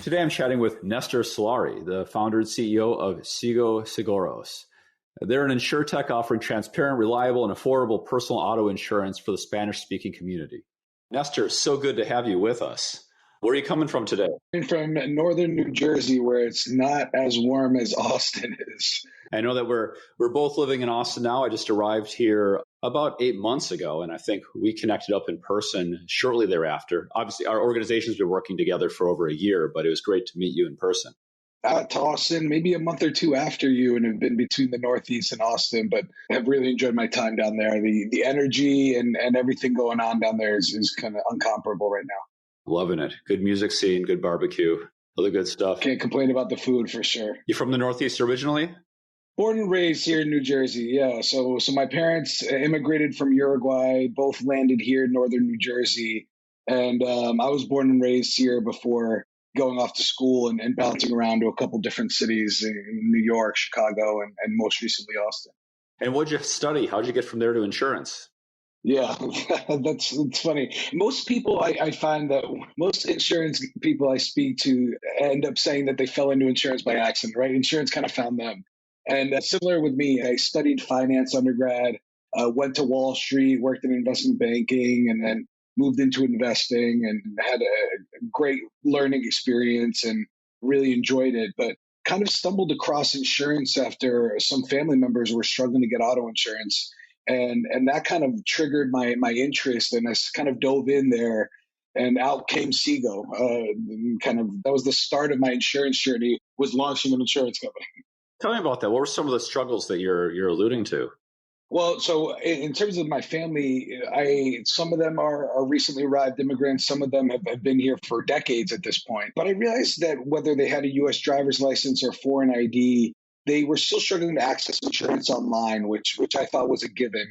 Today I'm chatting with Nestor Solari, the founder and CEO of Sigo Seguros. They're an insurtech offering transparent, reliable, and affordable personal auto insurance for the Spanish-speaking community. Nestor, so good to have you with us. Where are you coming from today? I'm from northern New Jersey, where it's not as warm as Austin is. I know that we're both living in Austin now. I just arrived here about 8 months ago, and I think we connected up in person shortly thereafter. Obviously, our organization's been working together for over a year, but it was great to meet you in person. To Austin, maybe a month or two after you, and have been between the Northeast and Austin, but have really enjoyed my time down there. The energy and everything going on down there is kind of incomparable right now. Loving it. Good music scene, good barbecue, all the good stuff. Can't complain about the food for sure. You from the Northeast originally? Born and raised here in New Jersey, yeah. So my parents immigrated from Uruguay, both landed here in northern New Jersey. And I was born and raised here before going off to school and bouncing around to a couple different cities in New York, Chicago, and most recently Austin. And what'd you study? How'd you get from there to insurance? Yeah, that's funny. Most people, I find that most insurance people I speak to end up saying that they fell into insurance by accident, right? Insurance kind of found them. And similar with me, I studied finance undergrad, went to Wall Street, worked in investment banking, and then moved into investing and had a great learning experience and really enjoyed it. But kind of stumbled across insurance after some family members were struggling to get auto insurance. And that kind of triggered my interest, and I kind of dove in there, and out came Sigo. That was the start of my insurance journey, was launching an insurance company. Tell me about that. What were some of the struggles that you're alluding to? Well, so in terms of my family, some of them are recently arrived immigrants. Some of them have been here for decades at this point. But I realized that whether they had a U.S. driver's license or foreign ID, they were still struggling to access insurance online, which I thought was a given.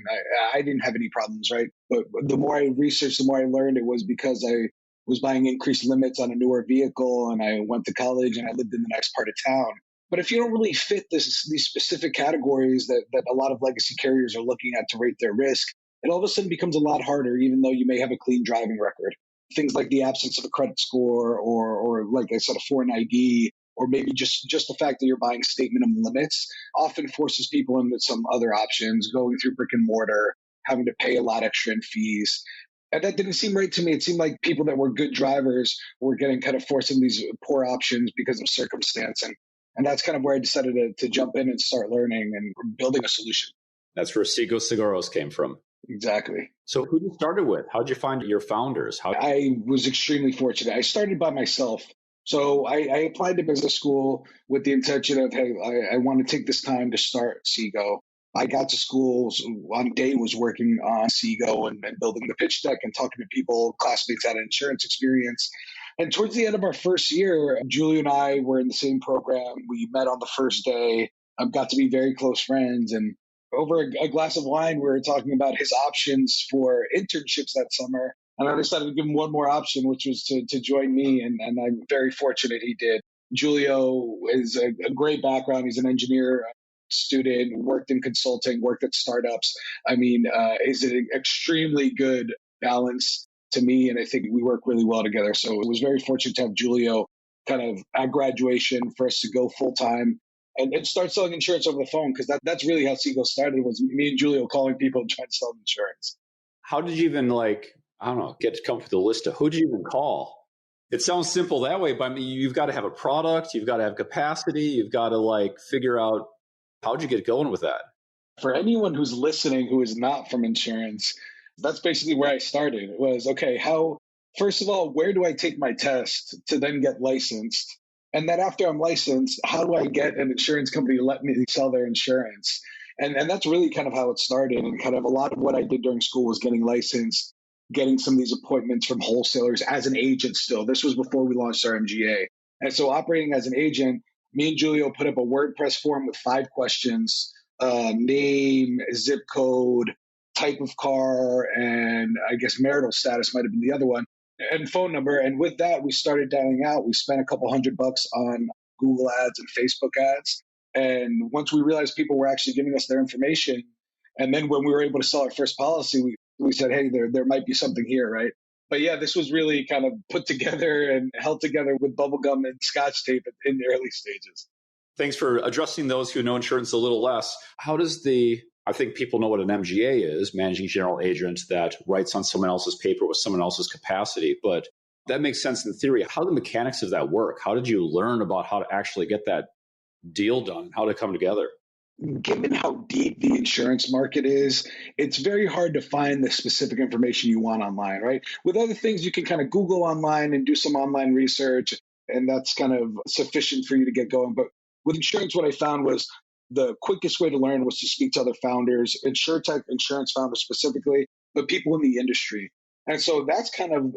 I didn't have any problems, right? But the more I researched, the more I learned it was because I was buying increased limits on a newer vehicle, and I went to college and I lived in the next part of town. But if you don't really fit these specific categories that a lot of legacy carriers are looking at to rate their risk, it all of a sudden becomes a lot harder, even though you may have a clean driving record. Things like the absence of a credit score or like I said, a foreign ID, or maybe just the fact that you're buying state minimum limits often forces people into some other options, going through brick and mortar, having to pay a lot extra in fees. And that didn't seem right to me. It seemed like people that were good drivers were getting kind of forced into these poor options because of circumstance. And that's kind of where I decided to jump in and start learning and building a solution. That's where Sigo Seguros came from. Exactly. So who you started with? How'd you find your founders? I was extremely fortunate. I started by myself. So I applied to business school with the intention of, hey, I want to take this time to start Sigo. I got to school on day was working on Sigo and building the pitch deck and talking to people, classmates had an insurance experience. And towards the end of our first year, Julie and I were in the same program. We met on the first day, got to be very close friends. And over a glass of wine, we were talking about his options for internships that summer. And I decided to give him one more option, which was to join me. And I'm very fortunate he did. Julio is a great background. He's an engineer student, worked in consulting, worked at startups. Is an extremely good balance to me, and I think we work really well together. So it was very fortunate to have Julio kind of at graduation for us to go full time and start selling insurance over the phone, because that's really how Sigo started, was me and Julio calling people and trying to sell insurance. How did you even get to come up with a list of who did you even call? It sounds simple that way, but you've got to have a product, you've got to have capacity, you've got to figure out how'd you get going with that. For anyone who's listening who is not from insurance, that's basically where I started. It was, okay, first of all, where do I take my test to then get licensed? And then after I'm licensed, how do I get an insurance company to let me sell their insurance? And that's really kind of how it started. And kind of a lot of what I did during school was getting licensed, getting some of these appointments from wholesalers as an agent still. This was before we launched our MGA. And so operating as an agent, me and Julio put up a WordPress form with 5 questions, name, zip code, type of car, and I guess marital status might have been the other one, and phone number. And with that, we started dialing out. We spent a couple $100 on Google ads and Facebook ads. And once we realized people were actually giving us their information, and then when we were able to sell our first policy, we said, hey, there might be something here, right? But yeah, this was really kind of put together and held together with bubblegum and scotch tape in the early stages. Thanks for addressing those who know insurance a little less. How does I think people know what an MGA is, managing general agent that writes on someone else's paper with someone else's capacity, but that makes sense in theory. How do the mechanics of that work? How did you learn about how to actually get that deal done, how to come together? Given how deep the insurance market is, it's very hard to find the specific information you want online, right? With other things, you can kind of Google online and do some online research, and that's kind of sufficient for you to get going. But with insurance, what I found was the quickest way to learn was to speak to other founders, insurtech, insurance founders specifically, but people in the industry. And so that's kind of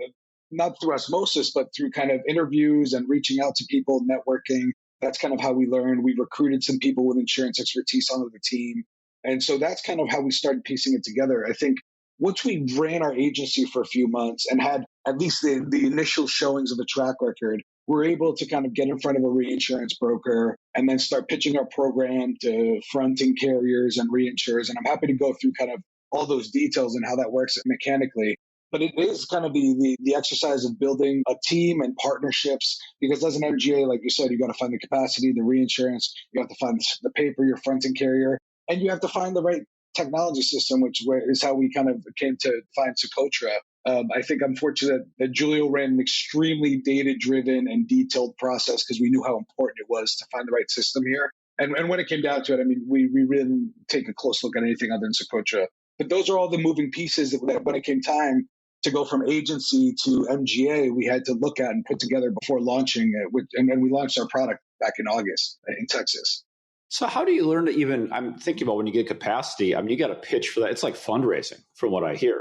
not through osmosis, but through kind of interviews and reaching out to people, networking. That's kind of how we learned. We recruited some people with insurance expertise onto the team. And so that's kind of how we started piecing it together. I think once we ran our agency for a few months and had at least the initial showings of a track record, we're able to kind of get in front of a reinsurance broker and then start pitching our program to fronting carriers and reinsurers. And I'm happy to go through kind of all those details and how that works mechanically. But it is kind of the exercise of building a team and partnerships, because as an MGA, like you said, you got to find the capacity, the reinsurance, you have to find the paper, your fronting carrier, and you have to find the right technology system, which is how we kind of came to find Socotra. I think I'm fortunate that Julio ran an extremely data-driven and detailed process because we knew how important it was to find the right system here. And when it came down to it, I mean, we really didn't take a close look at anything other than Socotra. But those are all the moving pieces that when it came time to go from agency to MGA, we had to look at and put together before launching it. And then we launched our product back in August in Texas. So how do you learn to even, I'm thinking about when you get capacity, I mean, you got to pitch for that. It's like fundraising from what I hear.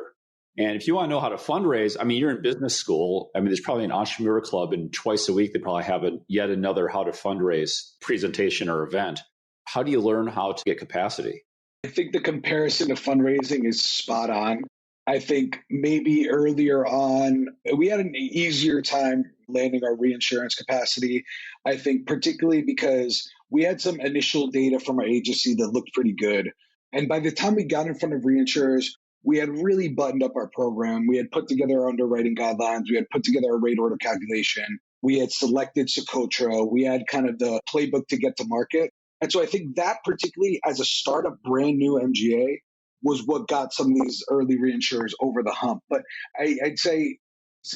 And if you want to know how to fundraise, I mean, you're in business school. I mean, there's probably an entrepreneur club, and twice a week, they probably have yet another how to fundraise presentation or event. How do you learn how to get capacity? I think the comparison to fundraising is spot on. I think maybe earlier on, we had an easier time landing our reinsurance capacity. I think particularly because we had some initial data from our agency that looked pretty good. And by the time we got in front of reinsurers, we had really buttoned up our program. We had put together our underwriting guidelines. We had put together a rate order calculation. We had selected Socotra. We had kind of the playbook to get to market. And so I think that particularly as a startup, brand new MGA, was what got some of these early reinsurers over the hump. But I'd say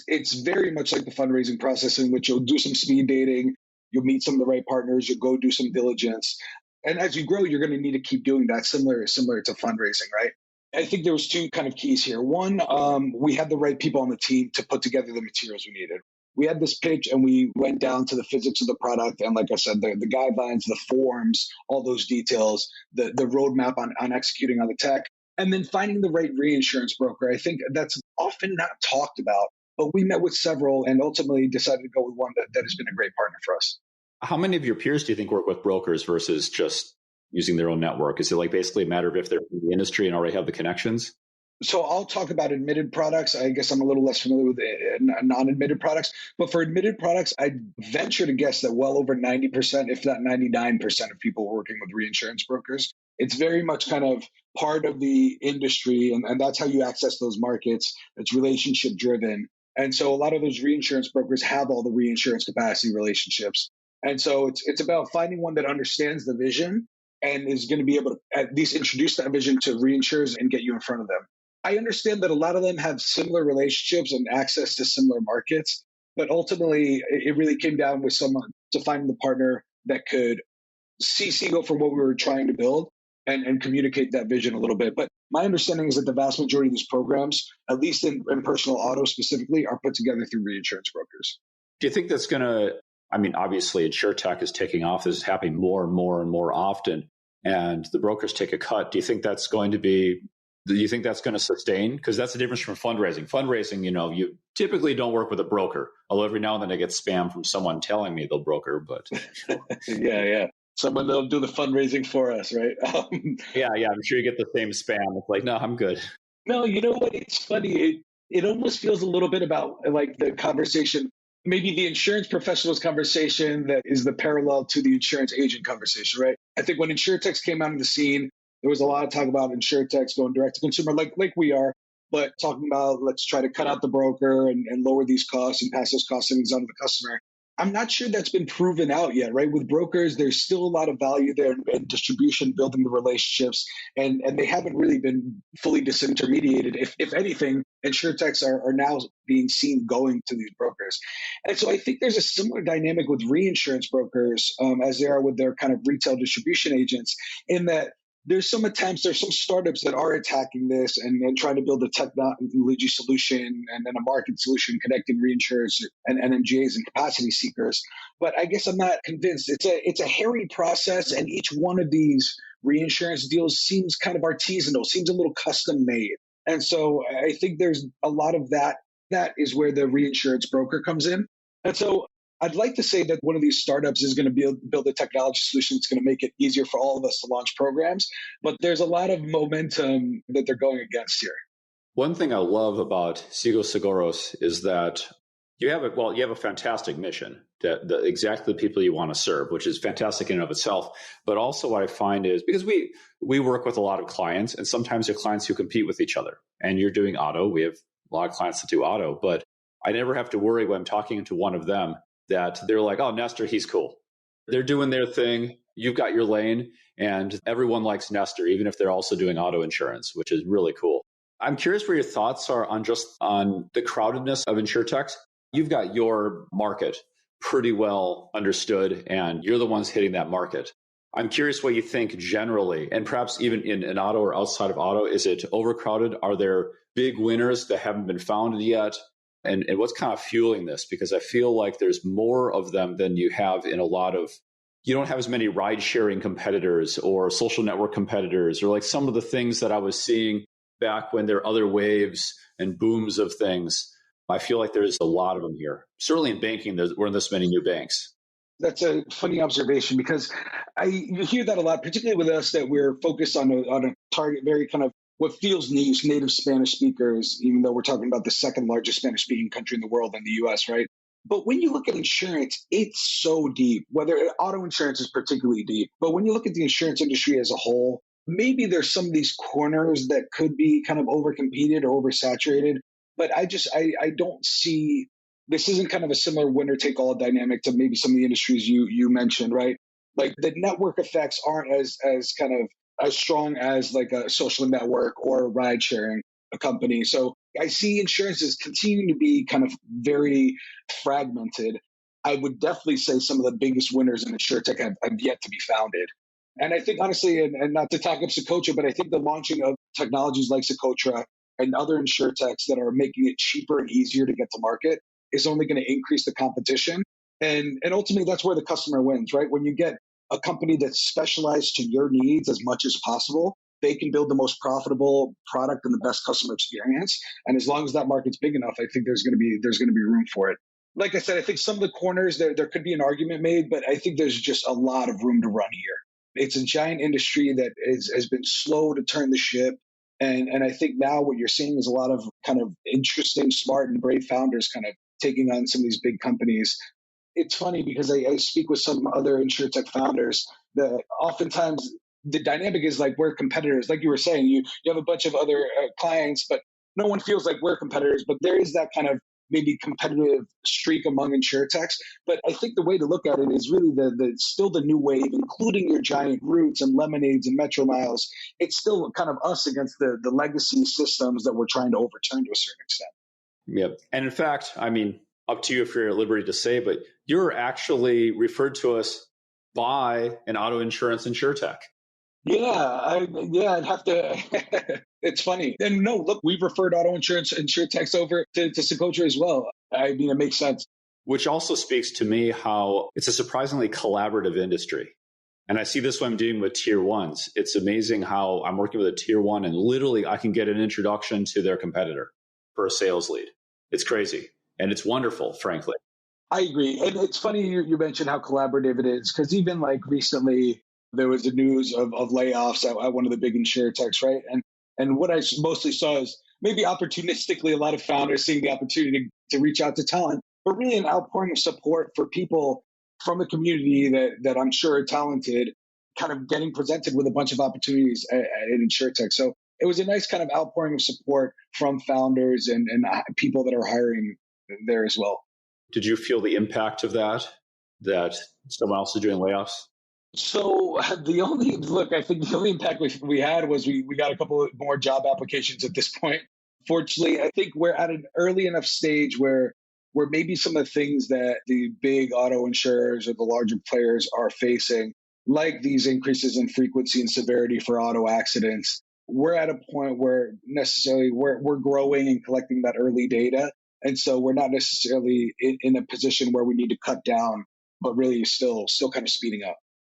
it's very much like the fundraising process, in which you'll do some speed dating, you'll meet some of the right partners, you'll go do some diligence. And as you grow, you're going to need to keep doing that, similar to fundraising, right? I think there was two kind of keys here. One, we had the right people on the team to put together the materials we needed. We had this pitch and we went down to the physics of the product. And like I said, the guidelines, the forms, all those details, the roadmap on executing on the tech, and then finding the right reinsurance broker. I think that's often not talked about, but we met with several and ultimately decided to go with one that has been a great partner for us. How many of your peers do you think work with brokers versus just using their own network? Is it like basically a matter of if they're in the industry and already have the connections? So I'll talk about admitted products. I guess I'm a little less familiar with non-admitted products. But for admitted products, I venture to guess that well over 90%, if not 99% of people working with reinsurance brokers. It's very much kind of part of the industry, and that's how you access those markets. It's relationship driven. And so a lot of those reinsurance brokers have all the reinsurance capacity relationships. And so it's about finding one that understands the vision and is going to be able to at least introduce that vision to reinsurers and get you in front of them. I understand that a lot of them have similar relationships and access to similar markets, but ultimately it really came down with someone to find the partner that could see Sigo for what we were trying to build and communicate that vision a little bit. But my understanding is that the vast majority of these programs, at least in personal auto specifically, are put together through reinsurance brokers. Do you think that's going to, I mean, obviously insurtech is taking off. This is happening more and more and more often, and the brokers take a cut. Do you think that's going to sustain? Because that's the difference from fundraising. Fundraising, you typically don't work with a broker, although every now and then I get spam from someone telling me they'll broker, but yeah. Someone that'll do the fundraising for us, right? Yeah, I'm sure you get the same spam. It's like, no, I'm good. No, you know what? It's funny. It almost feels a little bit about like the conversation, maybe the insurance professionals conversation that is the parallel to the insurance agent conversation, right? I think when insurtechs came out of the scene, there was a lot of talk about insurtechs going direct to consumer, like we are. but talking about let's try to cut out the broker and lower these costs and pass those cost savings on to the customer. I'm not sure that's been proven out yet, right? With brokers, there's still a lot of value there in distribution, building the relationships, and they haven't really been fully disintermediated. If anything, insurtechs are now being seen going to these brokers. And so I think there's a similar dynamic with reinsurance brokers as there are with their kind of retail distribution agents, in that there's some startups that are attacking this and trying to build a technology solution and then a market solution connecting reinsurers and NMGAs and capacity seekers. But I guess I'm not convinced. It's a hairy process, and each one of these reinsurance deals seems kind of artisanal, seems a little custom made. And so I think there's a lot of that. That is where the reinsurance broker comes in. And so I'd like to say that one of these startups is going to build a technology solution that's going to make it easier for all of us to launch programs. But there's a lot of momentum that they're going against here. One thing I love about Sigo Seguros is that you have a fantastic mission, exactly the people you want to serve, which is fantastic in and of itself. But also what I find is, because we work with a lot of clients, and sometimes they're clients who compete with each other. And you're doing auto. We have a lot of clients that do auto, but I never have to worry when I'm talking to one of them that they're like, oh, Nestor, he's cool. They're doing their thing. You've got your lane, and everyone likes Nestor, even if they're also doing auto insurance, which is really cool. I'm curious where your thoughts are on the crowdedness of insurtechs. You've got your market pretty well understood, and you're the ones hitting that market. I'm curious what you think generally, and perhaps even in auto or outside of auto. Is it overcrowded? Are there big winners that haven't been found yet? And what's kind of fueling this? Because I feel like there's more of them than you have in you don't have as many ride-sharing competitors or social network competitors, or like some of the things that I was seeing back when there are other waves and booms of things. I feel like there's a lot of them here. Certainly in banking, there weren't this many new banks. That's a funny observation, because you hear that a lot, particularly with us, that we're focused on a target, very kind of what feels niche, native Spanish speakers, even though we're talking about the second largest Spanish speaking country in the world in the US, right? But when you look at insurance, it's so deep. Whether auto insurance is particularly deep, but when you look at the insurance industry as a whole, maybe there's some of these corners that could be kind of overcompeted or oversaturated. But I don't see, this isn't kind of a similar winner take all dynamic to maybe some of the industries you mentioned, right? Like the network effects aren't as kind of as strong as like a social network or a ride sharing a company. So I see insurance as continuing to be kind of very fragmented. I would definitely say some of the biggest winners in insurtech have yet to be founded. And I think honestly, and not to talk up Socotra, but I think the launching of technologies like Socotra and other insurtechs that are making it cheaper and easier to get to market is only going to increase the competition. And ultimately, that's where the customer wins, right? When you get a company that's specialized to your needs as much as possible, they can build the most profitable product and the best customer experience. And as long as that market's big enough, I think there's going to be room for it. Like I said, I think some of the corners there could be an argument made, but I think there's just a lot of room to run here. It's a giant industry that has been slow to turn the ship. And I think now what you're seeing is a lot of kind of interesting, smart, and brave founders kind of taking on some of these big companies. It's funny because I speak with some other insurtech founders that oftentimes the dynamic is like we're competitors. Like you were saying, you have a bunch of other clients, but no one feels like we're competitors. But there is that kind of maybe competitive streak among insurtechs. But I think the way to look at it is really still the new wave, including your giant Roots and Lemonades and Metro Miles. It's still kind of us against the legacy systems that we're trying to overturn to a certain extent. Yep. And in fact, I mean, up to you if you're at liberty to say, but you're actually referred to us by an auto insurance insurtech. I'd have to. It's funny. And no, look, we've referred auto insurance insurtechs over to Socotra as well. I mean, it makes sense. Which also speaks to me how it's a surprisingly collaborative industry. And I see this when I'm dealing with tier ones. It's amazing how I'm working with a tier one and literally I can get an introduction to their competitor for a sales lead. It's crazy. And it's wonderful, frankly. I agree. And it's funny you mentioned how collaborative it is, because even like recently, there was the news of layoffs at one of the big insurtechs, right? And what I mostly saw is maybe opportunistically a lot of founders seeing the opportunity to reach out to talent, but really an outpouring of support for people from the community that I'm sure are talented, kind of getting presented with a bunch of opportunities at insurtech. So it was a nice kind of outpouring of support from founders and people that are hiring there as well. Did you feel the impact of that someone else is doing layoffs? So I think the only impact we had was we got a couple of more job applications at this point. Fortunately, I think we're at an early enough stage where maybe some of the things that the big auto insurers or the larger players are facing, like these increases in frequency and severity for auto accidents, we're at a point where necessarily we're growing and collecting that early data. And so we're not necessarily in a position where we need to cut down, but really still kind of speeding up.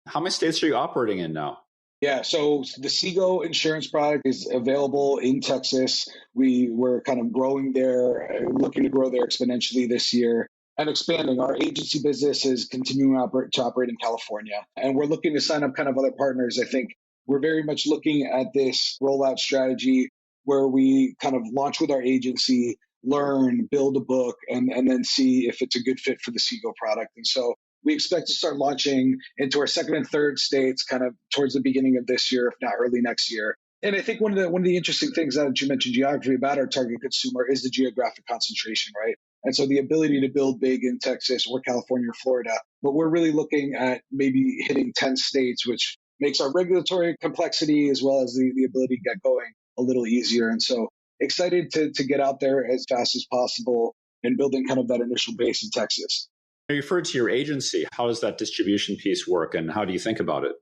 How many states are you operating in now? Yeah, so the Sigo insurance product is available in Texas. We're kind of growing there, looking to grow there exponentially this year and expanding. Our agency business is continuing to operate in California, and we're looking to sign up kind of other partners. I think we're very much looking at this rollout strategy where we kind of launch with our agency, learn, build a book, and then see if it's a good fit for the Sigo product. And so we expect to start launching into our second and third states kind of towards the beginning of this year, if not early next year. And I think one of the interesting things that you mentioned geography about our target consumer is the geographic concentration, right? And so the ability to build big in Texas or California or Florida, but we're really looking at maybe hitting 10 states, which makes our regulatory complexity as well as the ability to get going a little easier. And so excited to get out there as fast as possible and building kind of that initial base in Texas. You referred to your agency. How does that distribution piece work, and how do you think about it?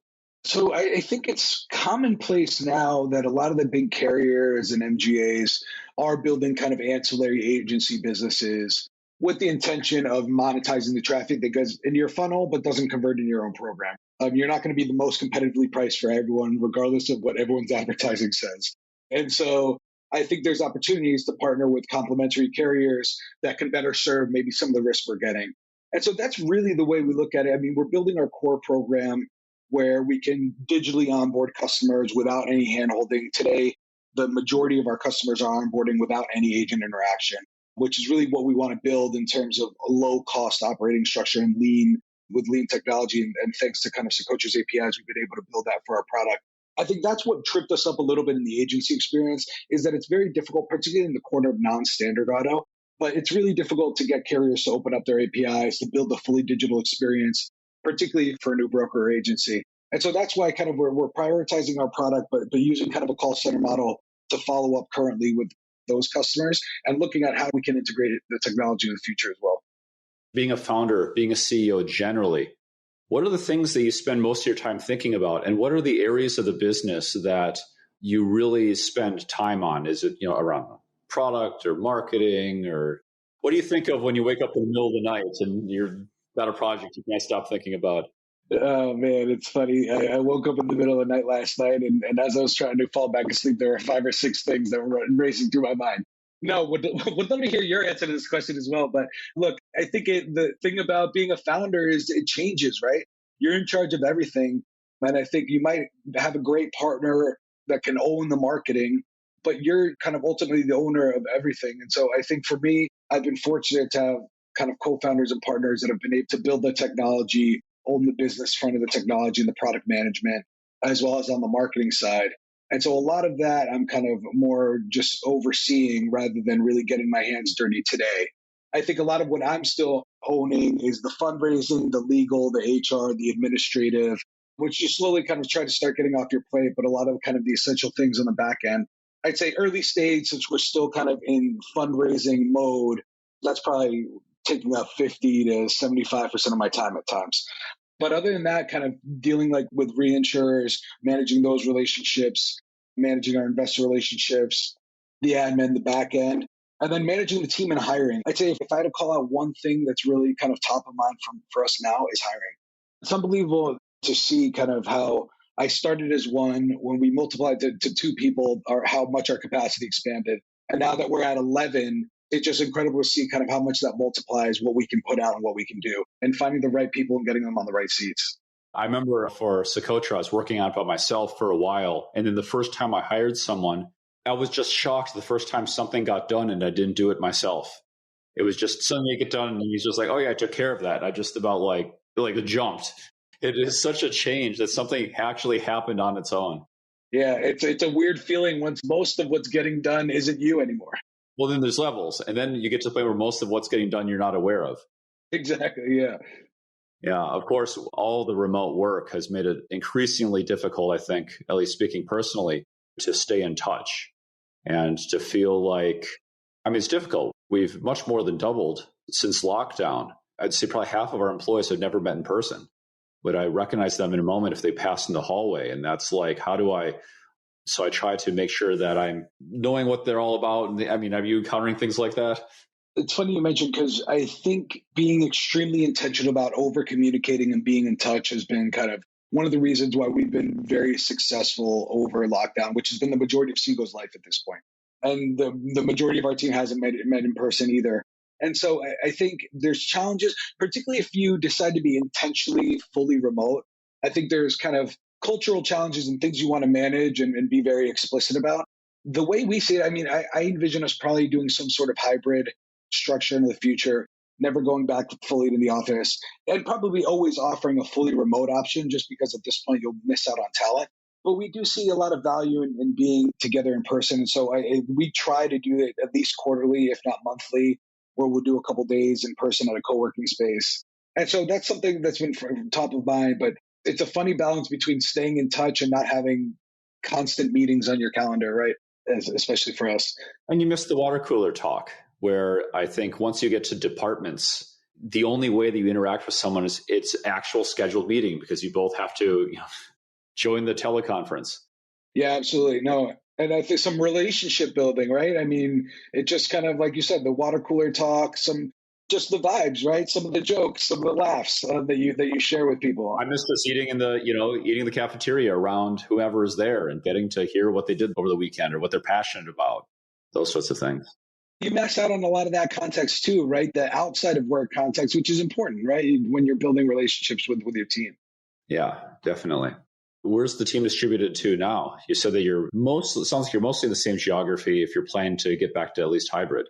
So I think it's commonplace now that a lot of the big carriers and MGAs are building kind of ancillary agency businesses with the intention of monetizing the traffic that goes into your funnel but doesn't convert in your own program. You're not going to be the most competitively priced for everyone, regardless of what everyone's advertising says. And so I think there's opportunities to partner with complementary carriers that can better serve maybe some of the risks we're getting. And so that's really the way we look at it. I mean, we're building our core program where we can digitally onboard customers without any handholding. Today, the majority of our customers are onboarding without any agent interaction, which is really what we want to build in terms of a low-cost operating structure and with lean technology. And thanks to kind of Socotra's APIs, we've been able to build that for our product. I think that's what tripped us up a little bit in the agency experience, is that it's very difficult, particularly in the corner of non-standard auto. But it's really difficult to get carriers to open up their APIs, to build a fully digital experience, particularly for a new broker or agency. And so that's why kind of we're prioritizing our product, but using kind of a call center model to follow up currently with those customers and looking at how we can integrate the technology in the future as well. Being a founder, being a CEO generally, what are the things that you spend most of your time thinking about? And what are the areas of the business that you really spend time on? Is it, around product or marketing, or what do you think of when you wake up in the middle of the night and you've got a project you can't stop thinking about? Oh man, it's funny. I woke up in the middle of the night last night, and as I was trying to fall back asleep, there were 5 or 6 things that were racing through my mind. No, would love to hear your answer to this question as well. But look, I think the thing about being a founder is it changes, right? You're in charge of everything, and I think you might have a great partner that can own the marketing, but you're kind of ultimately the owner of everything. And so I think for me, I've been fortunate to have kind of co-founders and partners that have been able to build the technology, own the business front of the technology and the product management, as well as on the marketing side. And so a lot of that I'm kind of more just overseeing rather than really getting my hands dirty today. I think a lot of what I'm still owning is the fundraising, the legal, the HR, the administrative, which you slowly kind of try to start getting off your plate, but a lot of kind of the essential things on the back end. I'd say early stage, since we're still kind of in fundraising mode, that's probably taking up 50 to 75% of my time at times. But other than that, kind of dealing like with reinsurers, managing those relationships, managing our investor relationships, the admin, the back end, and then managing the team and hiring. I'd say if I had to call out one thing that's really kind of top of mind for us now is hiring. It's unbelievable to see kind of how I started as one, when we multiplied to 2 people, or how much our capacity expanded. And now that we're at 11, it's just incredible to see kind of how much that multiplies what we can put out and what we can do, and finding the right people and getting them on the right seats. I remember for Socotra, I was working on it by myself for a while. And then the first time I hired someone, I was just shocked the first time something got done and I didn't do it myself. It was just something you get done and he's just like, oh yeah, I took care of that. I just about like jumped. It is such a change that something actually happened on its own. Yeah, it's a weird feeling once most of what's getting done isn't you anymore. Well, then there's levels. And then you get to the point where most of what's getting done you're not aware of. Exactly. Yeah. Yeah, of course, all the remote work has made it increasingly difficult, I think, at least speaking personally, to stay in touch and to feel like, I mean, it's difficult. We've much more than doubled since lockdown. I'd say probably half of our employees have never met in person, but I recognize them in a moment if they pass in the hallway. And that's like, so I try to make sure that I'm knowing what they're all about. I mean, are you encountering things like that? It's funny you mentioned because I think being extremely intentional about over communicating and being in touch has been kind of one of the reasons why we've been very successful over lockdown, which has been the majority of Sego's life at this point. And the majority of our team hasn't met in person either. And so I think there's challenges, particularly if you decide to be intentionally fully remote. I think there's kind of cultural challenges and things you want to manage and be very explicit about. The way we see it, I mean, I envision us probably doing some sort of hybrid structure in the future, never going back fully to the office, and probably always offering a fully remote option just because at this point you'll miss out on talent. But we do see a lot of value in being together in person. And so we try to do it at least quarterly, if not monthly, where we'll do a couple days in person at a co-working space. And so that's something that's been top of mind, but it's a funny balance between staying in touch and not having constant meetings on your calendar, right? Especially for us. And you missed the water cooler talk, where I think once you get to departments, the only way that you interact with someone is it's actual scheduled meeting because you both have to join the teleconference. Yeah, absolutely. No. And I think some relationship building, right? I mean, it just kind of, like you said, the water cooler talk, just the vibes, right? Some of the jokes, some of the laughs that you share with people. I miss just eating eating in the cafeteria around whoever is there and getting to hear what they did over the weekend or what they're passionate about, those sorts of things. You max out on a lot of that context too, right? The outside of work context, which is important, right? When you're building relationships with your team. Yeah, definitely. Where's the team distributed to now? You said that it sounds like you're mostly in the same geography if you're planning to get back to at least hybrid.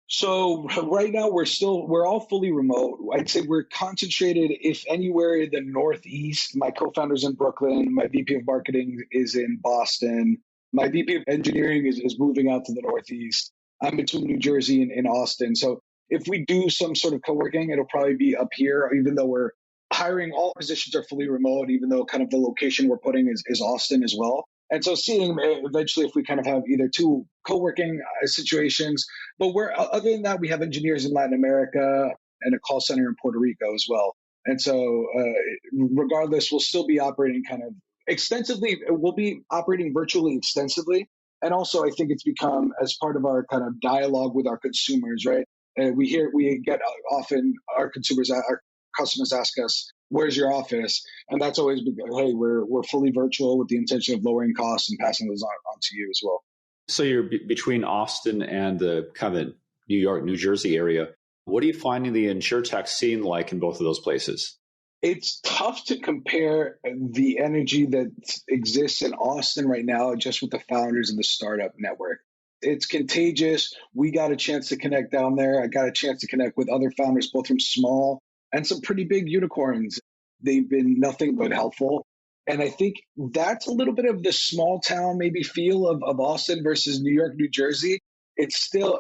So right now we're all fully remote. I'd say we're concentrated, if anywhere, in the Northeast. My co-founder's in Brooklyn. My VP of marketing is in Boston. My VP of engineering is moving out to the Northeast. I'm between New Jersey and Austin. So if we do some sort of co-working, it'll probably be up here, even though we're hiring, all positions are fully remote, even though kind of the location we're putting is Austin as well. And so seeing eventually if we kind of have either two co-working situations, but other than that, we have engineers in Latin America and a call center in Puerto Rico as well. And so regardless, we'll still be operating kind of extensively. We'll be operating virtually extensively. And also, I think it's become as part of our kind of dialogue with our consumers, right? We get often our customers ask us, "Where's your office?" And that's always been, "Hey, we're fully virtual with the intention of lowering costs and passing those on to you as well." So you're between Austin and the kind of New York, New Jersey area. What are you finding the insurtech scene like in both of those places? It's tough to compare the energy that exists in Austin right now just with the founders of the startup network. It's contagious. We got a chance to connect down there. I got a chance to connect with other founders, both from small and some pretty big unicorns. They've been nothing but helpful. And I think that's a little bit of the small town maybe feel of Austin versus New York, New Jersey. It's still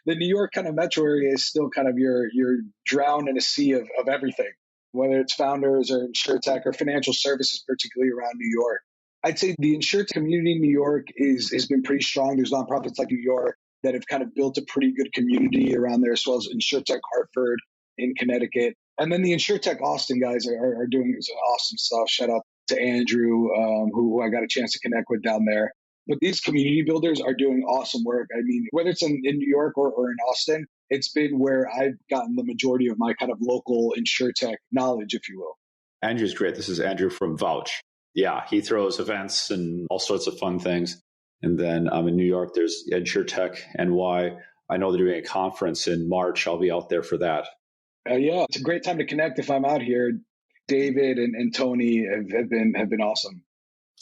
the New York kind of metro area is still kind of you're drowned in a sea of everything, whether it's founders or insurtech or financial services, particularly around New York. I'd say the insurtech community in New York has been pretty strong. There's nonprofits like New York that have kind of built a pretty good community around there, as well as Insurtech Hartford in Connecticut. And then the Insurtech Austin guys are doing awesome stuff. Shout out to Andrew, who I got a chance to connect with down there. But these community builders are doing awesome work. I mean, whether it's in New York or in Austin, it's been where I've gotten the majority of my kind of local insurtech knowledge, if you will. Andrew's great. This is Andrew from Vouch. Yeah, he throws events and all sorts of fun things. And then in New York, there's Insurtech NY. I know they're doing a conference in March. I'll be out there for that. Yeah, it's a great time to connect if I'm out here. David and Tony have been awesome.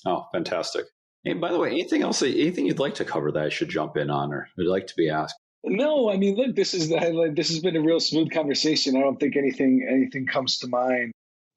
Oh, fantastic. Hey, by the way, anything you'd like to cover that I should jump in on or would like to be asked? No, I mean, look, this has been a real smooth conversation. I don't think anything comes to mind.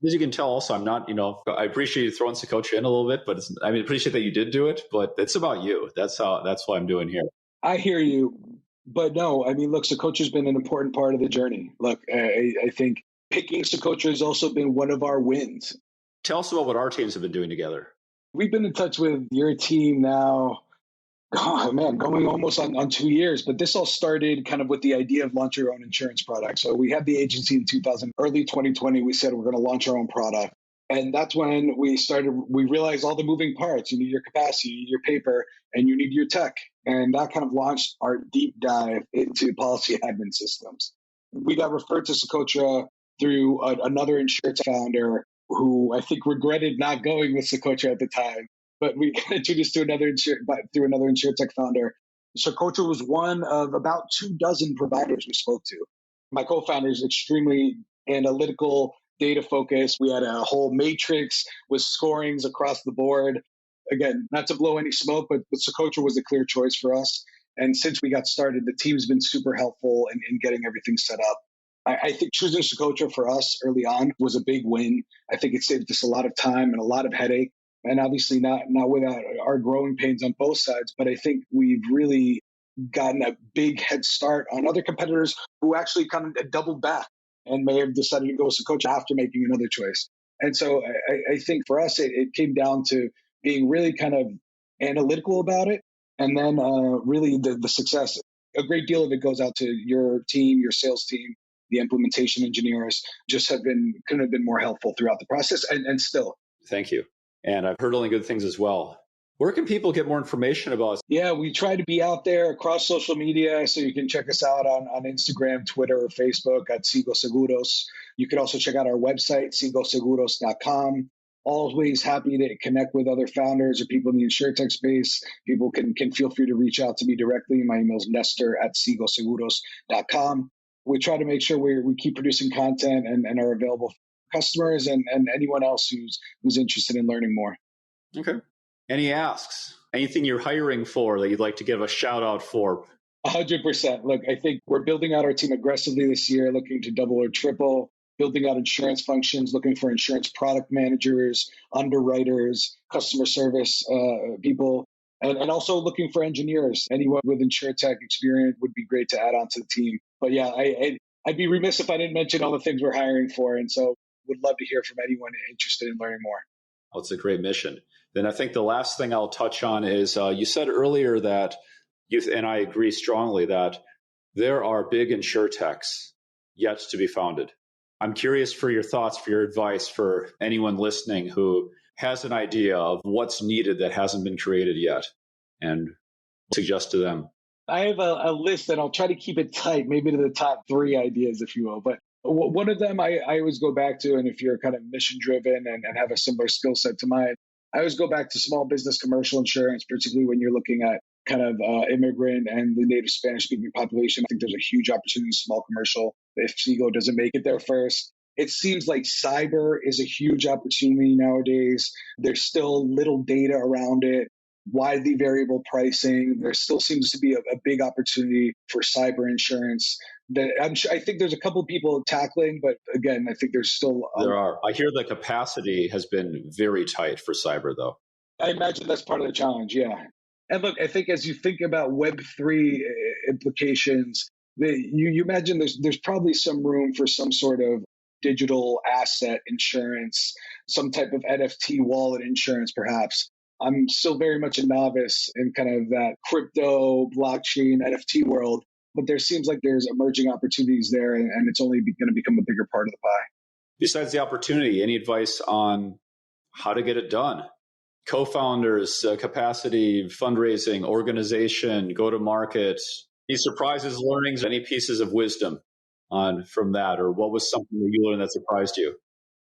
As you can tell, also, I'm not, I appreciate you throwing Socotra in a little bit, but I appreciate that you did do it, but it's about you. That's what I'm doing here. I hear you. But no, I mean, look, Socotra's been an important part of the journey. Look, I think picking Socotra has also been one of our wins. Tell us about what our teams have been doing together. We've been in touch with your team now, oh man, going almost on 2 years. But this all started kind of with the idea of launch your own insurance product. So we had the agency in early 2020. We said we're going to launch our own product. And that's when we realized all the moving parts. You need your capacity, you need your paper, and you need your tech. And that kind of launched our deep dive into policy admin systems. We got referred to Socotra through another insurtech founder who I think regretted not going with Socotra at the time. But we got introduced to through another insurtech founder. Socotra was one of about 24 providers we spoke to. My co-founder is extremely analytical, data focused. We had a whole matrix with scorings across the board. Again, not to blow any smoke, but Socotra was a clear choice for us. And since we got started, the team's been super helpful in getting everything set up. I think choosing Socotra for us early on was a big win. I think it saved us a lot of time and a lot of headache. And obviously not without our growing pains on both sides, but I think we've really gotten a big head start on other competitors who actually kind of doubled back and may have decided to go with Socotra after making another choice. And so I think for us, it came down to being really kind of analytical about it. And then really the success, a great deal of it goes out to your team, your sales team, the implementation engineers just couldn't have been more helpful throughout the process and still. Thank you. And I've heard only good things as well. Where can people get more information about us? Yeah, we try to be out there across social media. So you can check us out on Instagram, Twitter, or Facebook at Sigo Seguros. You can also check out our website, Seguros.com. Always happy to connect with other founders or people in the insurtech space. People can feel free to reach out to me directly. My email is Nestor@Seguros.com. We try to make sure we keep producing content and are available for customers and anyone else who's interested in learning more. Okay. Any asks? Anything you're hiring for that you'd like to give a shout out for? 100%. Look, I think we're building out our team aggressively this year, looking to double or triple, building out insurance functions, looking for insurance product managers, underwriters, customer service people, and also looking for engineers. Anyone with insurtech experience would be great to add on to the team. But yeah, I'd be remiss if I didn't mention all the things we're hiring for. And so would love to hear from anyone interested in learning more. Oh, it's a great mission. Then I think the last thing I'll touch on is you said earlier that and I agree strongly that there are big insurtechs yet to be founded. I'm curious for your thoughts, for your advice for anyone listening who has an idea of what's needed that hasn't been created yet and suggest to them. I have a list and I'll try to keep it tight, maybe to the top 3 ideas, if you will. But one of them I always go back to, and if you're kind of mission driven and have a similar skill set to mine, I always go back to small business commercial insurance, particularly when you're looking at kind of immigrant and the native Spanish speaking population. I think there's a huge opportunity in small commercial if Sigo doesn't make it there first. It seems like cyber is a huge opportunity nowadays. There's still little data around it, widely variable pricing. There still seems to be a big opportunity for cyber insurance that I think there's a couple of people tackling, but again, I think there's still... There are. I hear the capacity has been very tight for cyber, though. I imagine that's part of the challenge, yeah. And look, I think as you think about Web3 implications, you imagine there's probably some room for some sort of digital asset insurance, some type of NFT wallet insurance, perhaps. I'm still very much a novice in kind of that crypto, blockchain, NFT world, but there seems like there's emerging opportunities there, and it's only going to become a bigger part of the pie. Besides the opportunity, any advice on how to get it done? Co-founders, capacity, fundraising, organization, go-to-market, any surprises, learnings, any pieces of wisdom from that, or what was something that you learned that surprised you?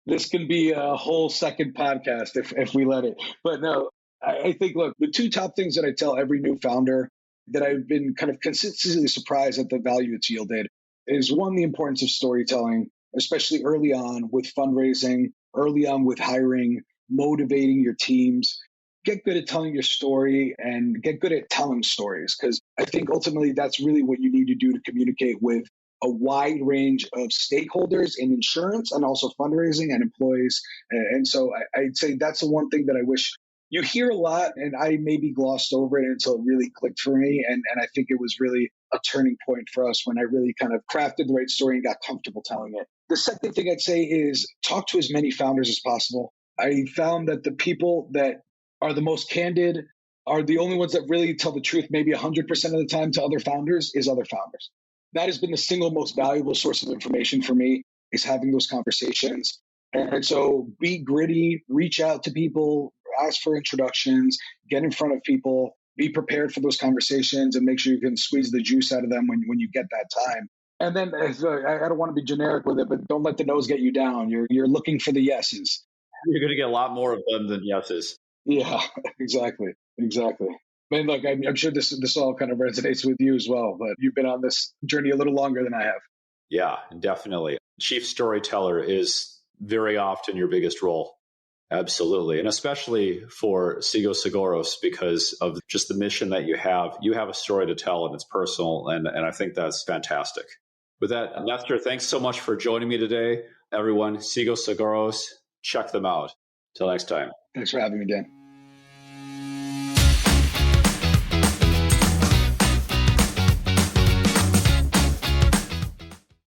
This can be a whole second podcast if we let it. But no, I think, look, the 2 top things that I tell every new founder that I've been kind of consistently surprised at the value it's yielded is 1, the importance of storytelling, especially early on with fundraising, early on with hiring, motivating your teams. Get good at telling your story and get good at telling stories, because I think ultimately that's really what you need to do to communicate with a wide range of stakeholders in insurance and also fundraising and employees. And so I'd say that's the one thing that I wish you hear a lot, and I maybe glossed over it until it really clicked for me. And I think it was really a turning point for us when I really kind of crafted the right story and got comfortable telling it. The second thing I'd say is talk to as many founders as possible. I found that the people that are the most candid are the only ones that really tell the truth maybe 100% of the time to other founders is other founders. That has been the single most valuable source of information for me, is having those conversations. And so be gritty, reach out to people, ask for introductions, get in front of people, be prepared for those conversations, and make sure you can squeeze the juice out of them when you get that time. And then I don't want to be generic with it, but don't let the no's get you down. You're looking for the yeses. You're going to get a lot more of them than yeses. Yeah, exactly. Man, look, I'm sure this all kind of resonates with you as well, but you've been on this journey a little longer than I have. Yeah, definitely. Chief storyteller is very often your biggest role. Absolutely. And especially for Sigo Seguros, because of just the mission that you have a story to tell and it's personal. And I think that's fantastic. With that, Nestor, thanks so much for joining me today. Everyone, Sigo Seguros, check them out. Till next time. Thanks for having me, Dan.